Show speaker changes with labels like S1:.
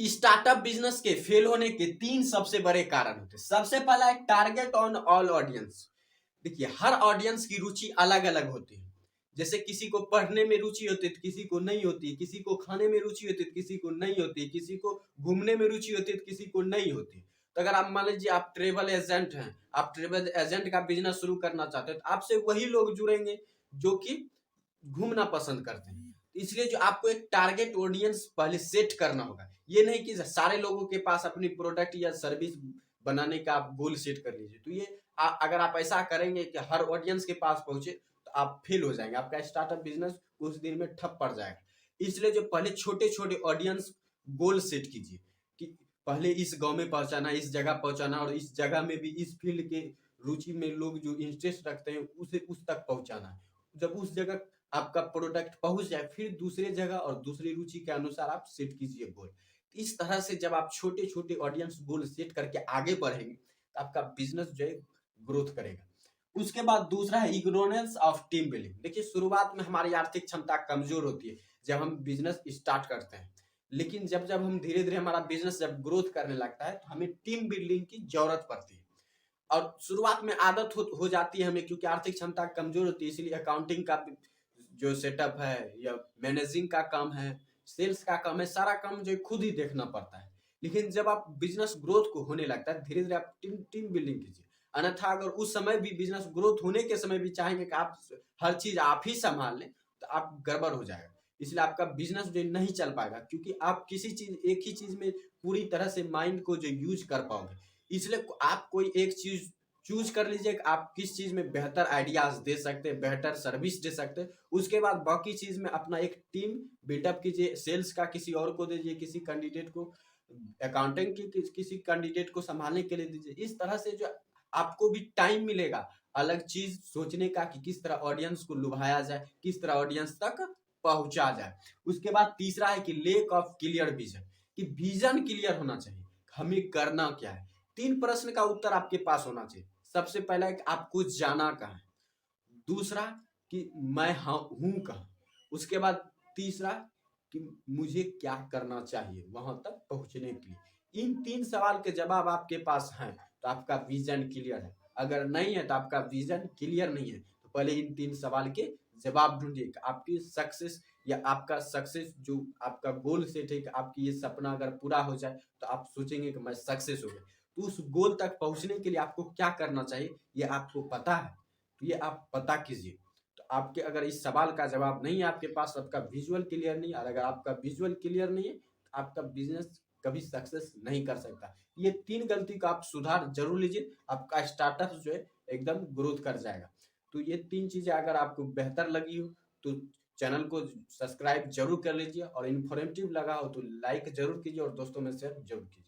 S1: Startup business के fail होने के 3 सबसे बड़े कारण होते हैं। सबसे पहला है टारगेट ऑन ऑल ऑडियंस। देखिए, हर ऑडियंस की रुचि अलग अलग होती है। जैसे किसी को पढ़ने में रुचि होती है तो किसी को नहीं होती, किसी को खाने में रुचि होती है तो किसी को नहीं होती, किसी को घूमने में रुचि होती है तो किसी को नहीं होती। तो अगर आप मान लीजिए आप ट्रेवल एजेंट हैं, आप ट्रेवल एजेंट का बिजनेस शुरू करना चाहते हैं तो आपसे वही लोग जुड़ेंगे जो कि घूमना पसंद करते हैं। इसलिए जो आपको एक टारगेट ऑडियंस पहले सेट करना होगा। ये नहीं कि सारे लोगों के पास अपनी प्रोडक्ट या सर्विस बनाने का आप गोल सेट कर लीजिए। तो ये अगर आप ऐसा करेंगे कि हर ऑडियंस के पास पहुंचे तो आप फेल हो जाएंगे, आपका स्टार्टअप बिजनेस कुछ दिन में ठप पड़ जाएगा। इसलिए जो पहले छोटे छोटे ऑडियंस गोल सेट कीजिए कि पहले इस गांव में पहुंचाना, इस जगह पहुंचाना और इस जगह में भी इस फील्ड के रुचि में लोग जो इंटरेस्ट रखते हैं उसे उस तक पहुंचाना है। जब उस जगह आपका प्रोडक्ट पहुंच जाए फिर दूसरे जगह और दूसरी रुचि के अनुसार आप सेट कीजिए गोल। इस तरह से जब आप छोटे छोटे ऑडियंस गोल सेट करके आगे बढ़ेंगे तो आपका बिजनेस जो है ग्रोथ करेगा। उसके बाद दूसरा है इग्नोरेंस ऑफ टीम बिल्डिंग। देखिए, शुरुआत में हमारी आर्थिक क्षमता कमजोर होती है जब हम बिजनेस स्टार्ट करते हैं, लेकिन जब जब हम धीरे धीरे हमारा बिजनेस जब ग्रोथ करने लगता है तो हमें टीम बिल्डिंग की जरूरत पड़ती है। और शुरुआत में आदत हो जाती है हमें, क्योंकि आर्थिक क्षमता कमजोर होती है, इसलिए अकाउंटिंग का जो सेटअप है या मैनेजिंग का काम है, सेल्स का काम है, सारा काम जो खुद ही देखना पड़ता है। लेकिन जब आप बिजनेस ग्रोथ को होने लगता है धीरे धीरे आप टीम बिल्डिंग कीजिए। अन्यथा अगर उस समय भी बिजनेस ग्रोथ होने के समय भी चाहेंगे कि आप हर चीज आप ही संभाल लें तो आप गड़बड़ हो जाएगा। इसलिए आपका बिजनेस जो नहीं चल पाएगा, क्योंकि आप किसी चीज एक ही चीज में पूरी तरह से माइंड को जो यूज कर पाओगे। इसलिए आप कोई एक चीज चूज कर लीजिए कि आप किस चीज में बेहतर आइडियाज दे सकते हैं, बेहतर सर्विस दे सकते हैं। उसके बाद बाकी चीज में अपना एक टीम बिल्डअप कीजिए। सेल्स का किसी और को दीजिए, किसी कैंडिडेट को, अकाउंटिंग की किसी कैंडिडेट को संभालने के लिए दीजिए। इस तरह से जो आपको भी टाइम मिलेगा अलग चीज सोचने का कि किस तरह ऑडियंस को लुभाया जाए, किस तरह ऑडियंस तक पहुंचा जाए। उसके बाद तीसरा है कि लेक ऑफ क्लियर विजन, कि विजन क्लियर होना चाहिए, हमें करना क्या है। 3 प्रश्न का उत्तर आपके पास होना चाहिए। सबसे पहला है कि आपको जाना कहाँ है, दूसरा कि मैं हूं कहाँ, उसके बाद तीसरा कि मुझे क्या करना चाहिए वहां तक पहुंचने के लिए। इन 3 सवाल के जवाब आपके पास हैं तो आपका विजन क्लियर है। अगर नहीं है तो आपका विजन क्लियर नहीं है। तो पहले इन 3 सवाल के जवाब ढूंढिए। आपकी सक्सेस या आपका सक्सेस जो आपका गोल सेट है कि आपकी ये सपना अगर पूरा हो जाए तो आप सोचेंगे कि मैं सक्सेस हो गया। तो उस गोल तक पहुंचने के लिए आपको क्या करना चाहिए ये आपको पता है, तो ये आप पता कीजिए। तो आपके अगर इस सवाल का जवाब नहीं है आपके पास, आपका विजुअल क्लियर नहीं, और अगर आपका विजुअल क्लियर नहीं है तो आपका बिजनेस कभी सक्सेस नहीं कर सकता। ये 3 गलती का आप सुधार जरूर लीजिए, आपका स्टार्टअप जो है एकदम ग्रोथ कर जाएगा। तो ये 3 चीजें अगर आपको बेहतर लगी हो तो चैनल को सब्सक्राइब जरूर कर लीजिए, और इन्फॉर्मेटिव लगा हो तो लाइक जरूर कीजिए और दोस्तों में शेयर जरूर कीजिए।